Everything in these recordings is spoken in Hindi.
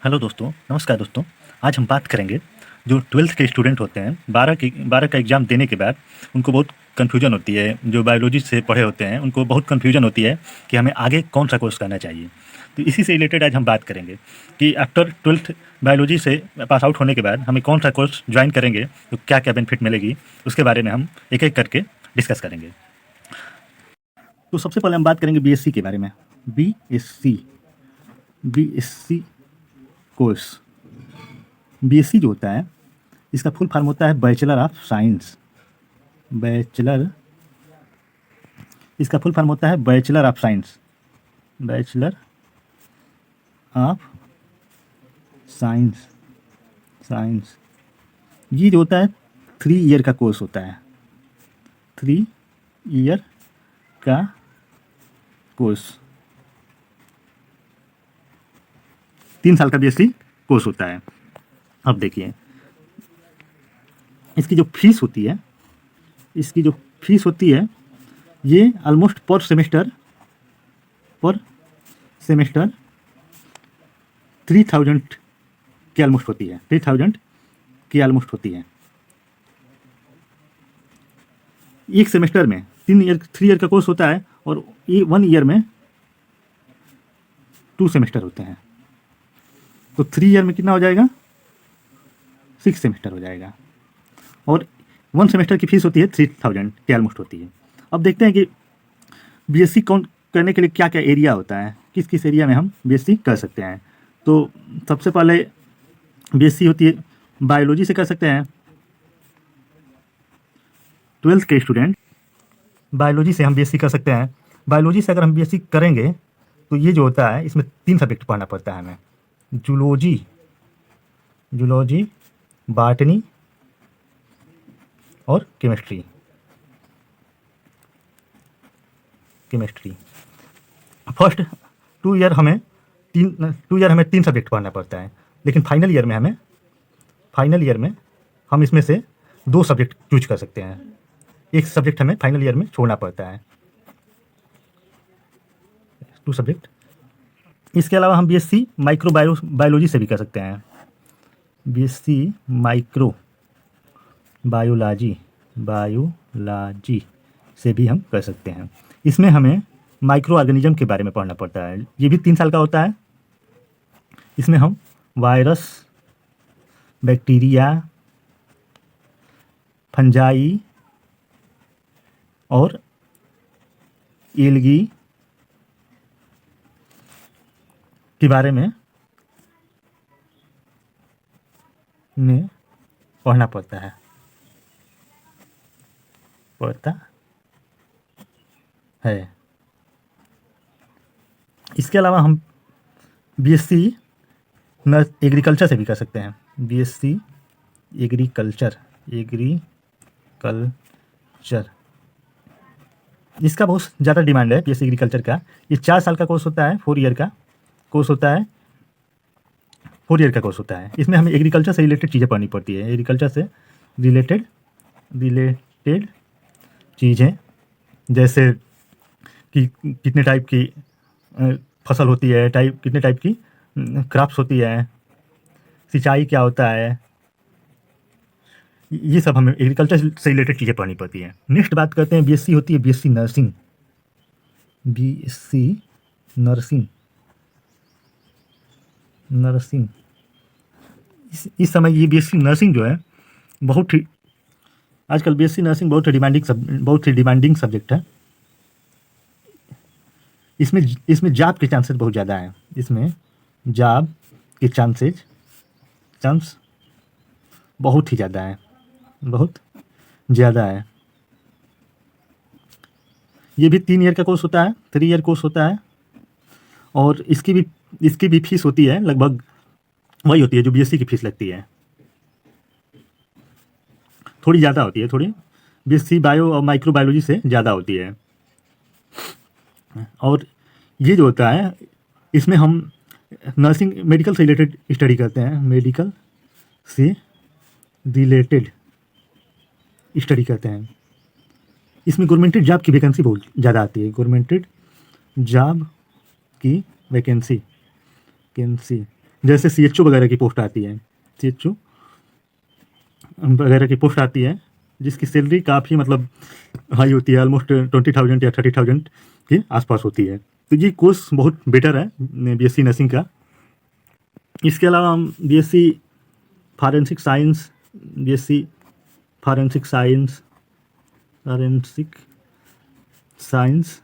हेलो दोस्तों, नमस्कार दोस्तों। आज हम बात करेंगे जो 12th के स्टूडेंट होते हैं, 12 का एग्ज़ाम देने के बाद उनको बहुत कन्फ्यूजन होती है। जो बायोलॉजी से पढ़े होते हैं उनको बहुत कन्फ्यूजन होती है कि हमें आगे कौन सा कोर्स करना चाहिए। तो इसी से रिलेटेड आज हम बात करेंगे कि आफ्टर 12th बायोलॉजी से पास आउट होने के बाद हमें कौन सा कोर्स ज्वाइन करेंगे तो क्या क्या बेनिफिट मिलेगी, उसके बारे में हम एक एक करके डिस्कस करेंगे। तो सबसे पहले हम बात करेंगे बीएससी के बारे में। बीएससी बीएससी कोर्स, बीएससी जो होता है इसका फुल फॉर्म होता है बैचलर ऑफ साइंस। बैचलर, इसका फुल फॉर्म होता है bachelor of science. Bachelor of science, science ये जो होता है 3 ईयर का कोर्स होता है। 3 ईयर का कोर्स, 3 साल का बीएससी कोर्स होता है। अब देखिए इसकी जो फीस होती है, इसकी जो फीस होती है ये ऑलमोस्ट पर सेमेस्टर 3000 के ऑलमोस्ट होती है। 3000 की ऑलमोस्ट होती है एक सेमेस्टर में। 3 ईयर का कोर्स होता है और ये 1 ईयर में 2 सेमेस्टर होते हैं। तो 3 ईयर में कितना हो जाएगा? 6 सेमेस्टर हो जाएगा। और 1 सेमेस्टर की फीस होती है 3000 के ऑलमोस्ट होती है। अब देखते हैं कि बीएससी कौन करने के लिए क्या क्या एरिया होता है, किस किस एरिया में हम बीएससी कर सकते हैं। तो सबसे पहले बीएससी होती है बायोलॉजी से कर सकते हैं। 12th के स्टूडेंट बायोलॉजी से हम बीएससी कर सकते हैं। बायोलॉजी से अगर हम बीएससी करेंगे तो ये जो होता है इसमें 3 सब्जेक्ट पढ़ना पड़ता है हमें। जूलॉजी, बॉटनी और केमिस्ट्री। फर्स्ट 2 ईयर हमें 3 सब्जेक्ट पढ़ना पड़ता है, लेकिन फाइनल ईयर में हम इसमें से 2 सब्जेक्ट चूज कर सकते हैं। एक सब्जेक्ट हमें फाइनल ईयर में छोड़ना पड़ता है, 2 सब्जेक्ट। इसके अलावा हम बीएससी माइक्रो बायोलॉजी से भी कर सकते हैं। बीएससी माइक्रो बायोलॉजी से भी हम कर सकते हैं। इसमें हमें माइक्रो ऑर्गेनिज्म के बारे में पढ़ना पड़ता है। ये भी 3 साल का होता है। इसमें हम वायरस, बैक्टीरिया, फंजाई और एल्गी के बारे में पढ़ना पड़ता है। इसके अलावा हम बीएससी एग्रीकल्चर से भी कर सकते हैं। बीएससी एग्रीकल्चर, इसका बहुत ज़्यादा डिमांड है बीएससी एग्रीकल्चर का। ये 4 साल का कोर्स होता है, 4 ईयर का कोर्स होता है। 4 ईयर का कोर्स होता है। इसमें हमें एग्रीकल्चर से रिलेटेड चीज़ें पढ़नी पड़ती है। एग्रीकल्चर से रिलेटेड चीज़ें, जैसे कि कितने टाइप की फसल होती है, कितने टाइप की क्रॉप्स होती है, सिंचाई क्या होता है, ये सब हमें एग्रीकल्चर से रिलेटेड चीज़ें पढ़नी पड़ती है। नेक्स्ट बात करते हैं बीएससी होती है बीएससी नर्सिंग। इस समय ये बीएससी नर्सिंग जो है बहुत ही, आजकल बीएससी नर्सिंग बहुत ही डिमांडिंग सब्जेक्ट है। इसमें जॉब के चांसेस बहुत ज़्यादा हैं। इसमें जॉब के चांस बहुत ही ज़्यादा है, बहुत ज़्यादा है। ये भी 3 ईयर का कोर्स होता है, 3 ईयर कोर्स होता है। और इसकी भी फीस होती है, लगभग वही होती है जो बीएससी की फीस लगती है। थोड़ी ज़्यादा होती है, थोड़ी बीएससी बायो और माइक्रो बायोलॉजी से ज़्यादा होती है। और ये जो होता है इसमें हम नर्सिंग, मेडिकल से रिलेटेड स्टडी करते हैं। मेडिकल से रिलेटेड स्टडी करते हैं। इसमें गवर्नमेंटेड जॉब की वैकेंसी बहुत ज़्यादा आती है। गवर्नमेंटेड जॉब की वैकेंसी जैसे CHO वगैरह की पोस्ट आती है, CHO वगैरह की पोस्ट आती है, जिसकी सैलरी काफ़ी मतलब हाई होती है, ऑलमोस्ट 20,000 या 30,000 के आसपास होती है। तो ये कोर्स बहुत बेटर है BSc नर्सिंग का। इसके अलावा हम BSc forensic science, BSc forensic science, forensic science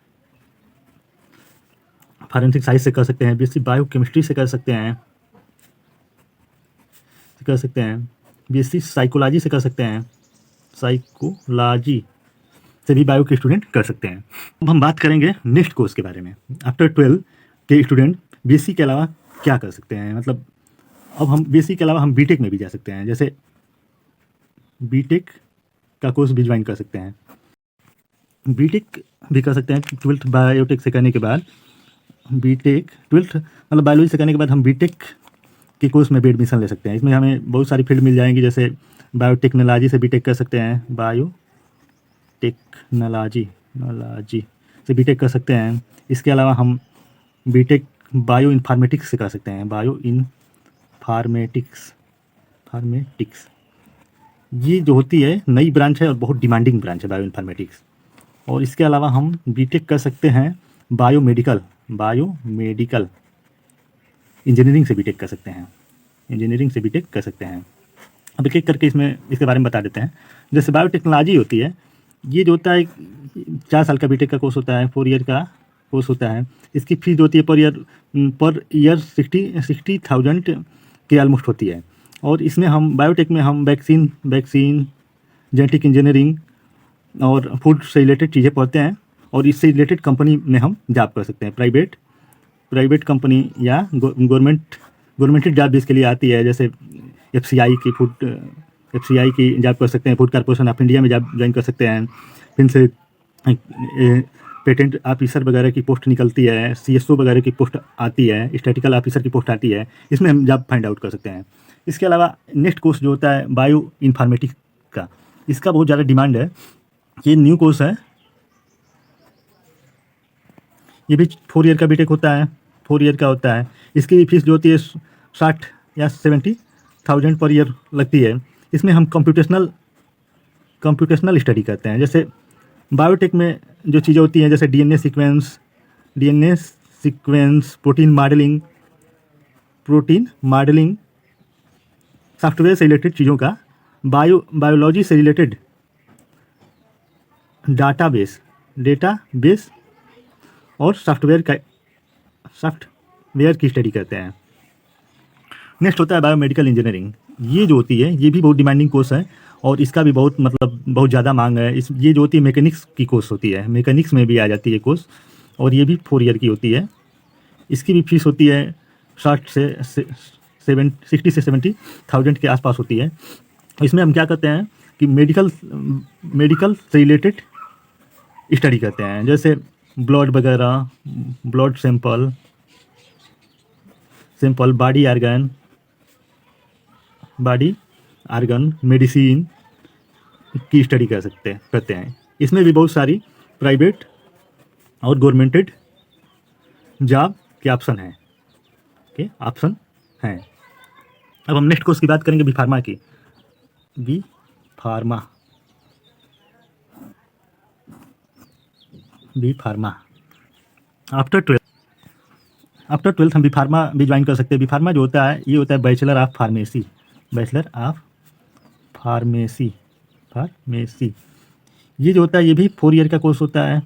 forensic science से कर सकते हैं, BSc बायो केमिस्ट्री से कर सकते हैं, BSc साइकोलॉजी से कर सकते हैं, साइकोलॉजी से भी बायो के स्टूडेंट कर सकते हैं। अब हम बात करेंगे नेक्स्ट कोर्स के बारे में। आफ्टर 12 के स्टूडेंट BSc के अलावा क्या कर सकते हैं, मतलब अब हम BSc के अलावा हम BTech में भी जा सकते हैं। जैसे BTech का कोर्स भी ज्वाइन कर सकते हैं, BTech भी कर सकते हैं 12th बायोटेक से करने के बाद। BTech 12th मतलब बायोलॉजी से करने के बाद हम BTech के कोर्स में भी एडमिशन ले सकते हैं। इसमें हमें बहुत सारी फील्ड मिल जाएंगी, जैसे बायोटेक्नोलॉजी से BTech कर सकते हैं, बायोटेक्नोलॉजी से BTech कर सकते हैं। इसके अलावा हम BTech बायो इन्फॉर्मेटिक्स से कर सकते हैं, फार्मेटिक्स ये जो होती है नई ब्रांच है और बहुत डिमांडिंग ब्रांच है बायो इन्फॉर्मेटिक्स। और इसके अलावा हम BTech कर सकते हैं बायोमेडिकल इंजीनियरिंग से BTech कर सकते हैं, अब एक एक करके इसके बारे में बता देते हैं। जैसे बायोटेक्नोलॉजी होती है, ये जो होता है 4 साल का BTech का कोर्स होता है, 4 ईयर का कोर्स होता है। इसकी फीस जो होती है पर ईयर 60,000 के ऑलमोस्ट होती है। और इसमें हम बायोटेक में हम वैक्सीन जेनेटिक इंजीनियरिंग और फूड से रिलेटेड चीज़ें पढ़ते हैं, और इससे रिलेटेड कंपनी में हम जॉब कर सकते हैं। प्राइवेट कंपनी या गवर्नमेंटेड जॉब भी इसके लिए आती है, जैसे FCI की जॉब कर सकते हैं, फूड कॉर्पोरेशन ऑफ इंडिया में जॉब ज्वाइन कर सकते हैं। फिर से पेटेंट ऑफिसर वगैरह की पोस्ट निकलती है, CSO वगैरह की पोस्ट आती है, स्टैटिकल ऑफिसर की पोस्ट आती है, इसमें हम जॉब फाइंड आउट कर सकते हैं। इसके अलावा नेक्स्ट कोर्स जो होता है बायो इन्फॉर्मेटिक्स का, इसका बहुत ज़्यादा डिमांड है। ये न्यू कोर्स है, ये भी 4 ईयर का BTech होता है, 4 ईयर का होता है। इसकी भी फीस जो होती है 60 या 70,000 पर ईयर लगती है। इसमें हम कंप्यूटेशनल स्टडी करते हैं। जैसे बायोटेक में जो चीज़ें होती हैं, जैसे DNA sequence, protein modelling, software से रिलेटेड चीज़ों का, बायोलॉजी से रिलेटेड डेटाबेस और सॉफ्टवेयर की स्टडी करते हैं। नेक्स्ट होता है बायोमेडिकल इंजीनियरिंग। ये जो होती है ये भी बहुत डिमांडिंग कोर्स है, और इसका भी बहुत ज़्यादा मांग है। ये जो होती है मैकेनिक्स की कोर्स होती है, मैकेनिक्स में भी आ जाती है कोर्स, और ये भी 4 ईयर की होती है। इसकी भी फीस होती है 60 से 70,000 के आसपास होती है। इसमें हम क्या करते हैं कि मेडिकल से रिलेटेड स्टडी करते हैं, जैसे ब्लड वगैरह, blood sample, body organ, medicine की स्टडी करते हैं। इसमें भी बहुत सारी प्राइवेट और गवर्नमेंटेड जॉब के ऑप्शन हैं। अब हम नेक्स्ट कोर्स की बात करेंगे बी फार्मा। आफ्टर 12th हम बी फार्मा भी ज्वाइन कर सकते हैं। बी फार्मा जो होता है ये होता है बैचलर ऑफ फार्मेसी। ये जो होता है ये भी 4 ईयर का कोर्स होता है,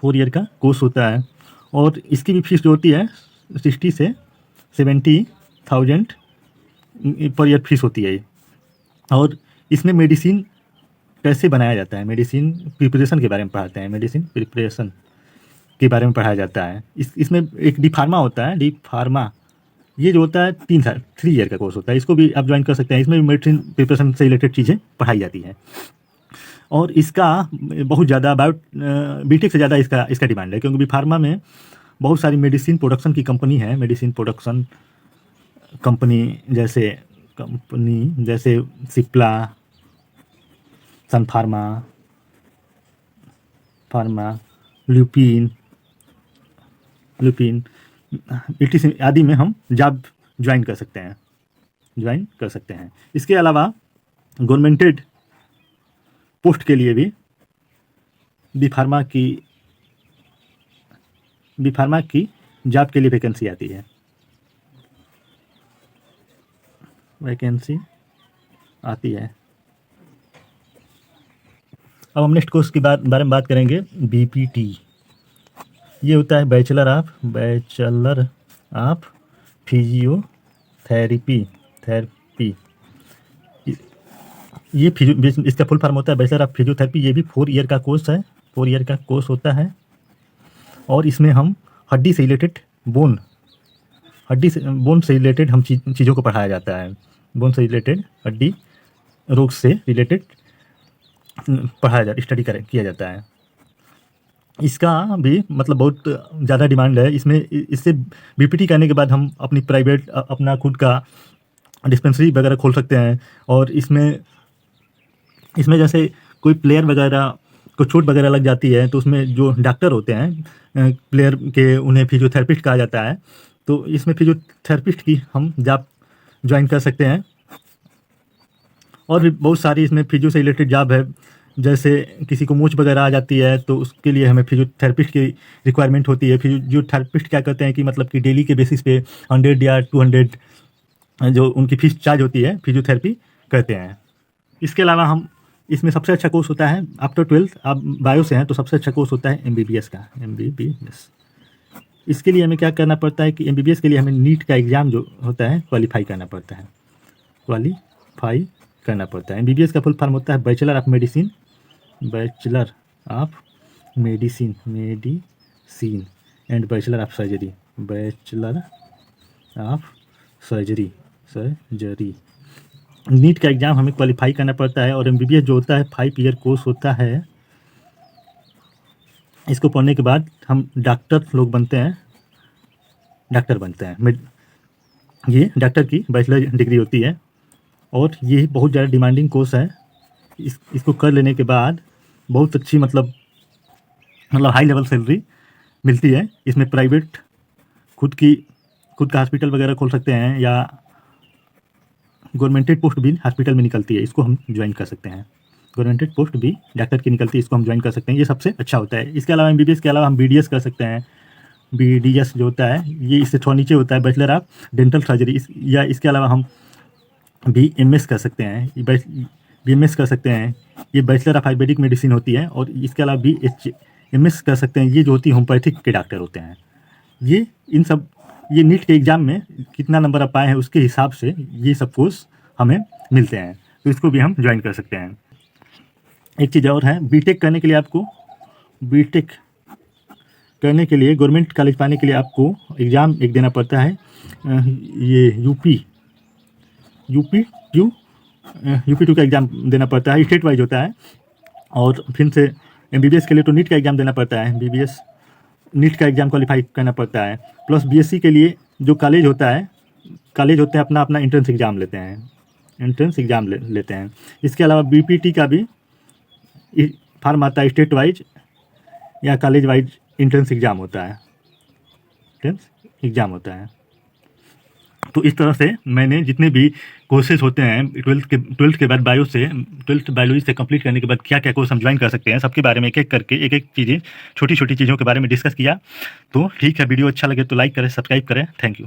4 ईयर का कोर्स होता है। और इसकी भी फीस जो होती है 60 से 70,000 पर ईयर फीस होती है। और इसमें मेडिसिन कैसे बनाया जाता है, मेडिसिन प्रिपरेशन के बारे में पढ़ाते हैं, पढ़ाया जाता है। इसमें एक डी फार्मा होता है, डी फार्मा ये जो होता है 3 ईयर का कोर्स होता है। इसको भी आप ज्वाइन कर सकते हैं। इसमें भी मेडिसिन प्रिपरेशन से रिलेटेड चीज़ें पढ़ाई जाती हैं, और इसका बहुत ज़्यादा BTech से ज़्यादा इसका डिमांड है, क्योंकि बी फार्मा में बहुत सारी मेडिसिन प्रोडक्शन की कंपनी है। मेडिसिन प्रोडक्शन कंपनी जैसे सिप्ला, सन फार्मा, ल्यूपिन, ETC आदि में हम जॉब ज्वाइन कर सकते हैं। इसके अलावा गवर्नमेंटेड पोस्ट के लिए भी बी फार्मा की जॉब के लिए वैकेंसी आती है, अब हम नेक्स्ट कोर्स के बारे में बात करेंगे। BPT ये होता है बैचलर ऑफ फिजियोथेरेपी। ये इसका फुल फॉर्म होता है बैचलर ऑफ फिजियोथेरेपी। ये भी 4 ईयर का कोर्स है, 4 ईयर का कोर्स होता है। और इसमें हम हड्डी से रिलेटेड बोन से रिलेटेड हम चीज़ों को पढ़ाया जाता है। बोन से रिलेटेड, हड्डी रोग से रिलेटेड किया जाता है। इसका भी मतलब बहुत ज़्यादा डिमांड है। इससे BPT करने के बाद हम अपनी प्राइवेट अपना खुद का डिस्पेंसरी वगैरह खोल सकते हैं। और इसमें जैसे कोई प्लेयर वगैरह को चोट वगैरह लग जाती है तो उसमें जो डॉक्टर होते हैं प्लेयर के, उन्हें फिजियोथेरेपिस्ट कहा जाता है। तो इसमें फिजियोथेरेपिस्ट की हम जॉब ज्वाइन कर सकते हैं। और भी बहुत सारी इसमें फिजियो से रिलेटेड जॉब है। जैसे किसी को मूंछ वगैरह आ जाती है तो उसके लिए हमें फिजियोथेरेपिस्ट की रिक्वायरमेंट होती है। फिजियोथेरेपिस्ट क्या करते हैं कि मतलब कि डेली के बेसिस पे 100 या 200 जो उनकी फीस चार्ज होती है फिजियोथेरेपी करते हैं। इसके अलावा हम इसमें सबसे अच्छा कोर्स होता है आफ्टर 12th, आप बायो से हैं तो सबसे अच्छा कोर्स होता है MBBS का। इसके लिए हमें क्या करना पड़ता है कि MBBS के लिए हमें नीट का एग्ज़ाम जो होता है क्वालिफाई करना पड़ता है। MBBS का फुल फॉर्म होता है bachelor of medicine and bachelor of surgery. NEET का एग्ज़ाम हमें क्वालिफाई करना पड़ता है। और MBBS जो होता है 5 ईयर कोर्स होता है। इसको पढ़ने के बाद हम डॉक्टर बनते हैं। ये डॉक्टर की बैचलर डिग्री होती है और ये बहुत ज़्यादा डिमांडिंग कोर्स है। इसको कर लेने के बाद बहुत अच्छी मतलब हाई लेवल सैलरी मिलती है। इसमें प्राइवेट खुद का हॉस्पिटल वगैरह खोल सकते हैं या गवर्नमेंटेड पोस्ट भी हॉस्पिटल में निकलती है, इसको हम ज्वाइन कर सकते हैं। गवर्नमेंटेड पोस्ट भी डॉक्टर की निकलती है, इसको हम ज्वाइन कर सकते हैं। ये सबसे अच्छा होता है। इसके अलावा MBBS के अलावा हम BDS कर सकते हैं। BDS जो होता है ये इससे थोड़ा नीचे होता है, बैचलर ऑफ डेंटल सर्जरी। या इसके अलावा हम BMS कर सकते हैं। BMS कर सकते हैं, ये बैचलर ऑफ आयुर्वेदिक मेडिसिन होती है। और इसके अलावा BHMS कर सकते हैं, ये जो होती है होम्योपैथिक के डॉक्टर होते हैं। ये नीट के एग्ज़ाम में कितना नंबर आप पाए हैं उसके हिसाब से ये सब कोर्स हमें मिलते हैं, तो इसको भी हम ज्वाइन कर सकते हैं। एक चीज़ और है, बीटेक करने के लिए गवर्नमेंट कॉलेज पाने के लिए आपको एग्ज़ाम एक देना पड़ता है। ये UP2 का एग्ज़ाम देना पड़ता है, स्टेट वाइज होता है। और फिर से MBBS के लिए तो नीट का एग्ज़ाम देना पड़ता है। MBBS नीट का एग्ज़ाम क्वालिफाई करना पड़ता है। प्लस BSc के लिए जो कॉलेज होते हैं अपना एंट्रेंस एग्ज़ाम लेते हैं। इसके अलावा BPT का भी फॉर्म आता है, स्टेट वाइज या कॉलेज वाइज एंट्रेंस एग्ज़ाम होता है। तो इस तरह से मैंने जितने भी कोर्सेज होते हैं 12th के बाद ट्वेल्थ बायोलॉजी से कंप्लीट करने के बाद क्या क्या कोर्स हम ज्वाइन कर सकते हैं, सबके बारे में एक एक चीज़ें छोटी छोटी चीज़ों के बारे में डिस्कस किया। तो ठीक है, वीडियो अच्छा लगे तो लाइक करें, सब्सक्राइब करें। Thank you.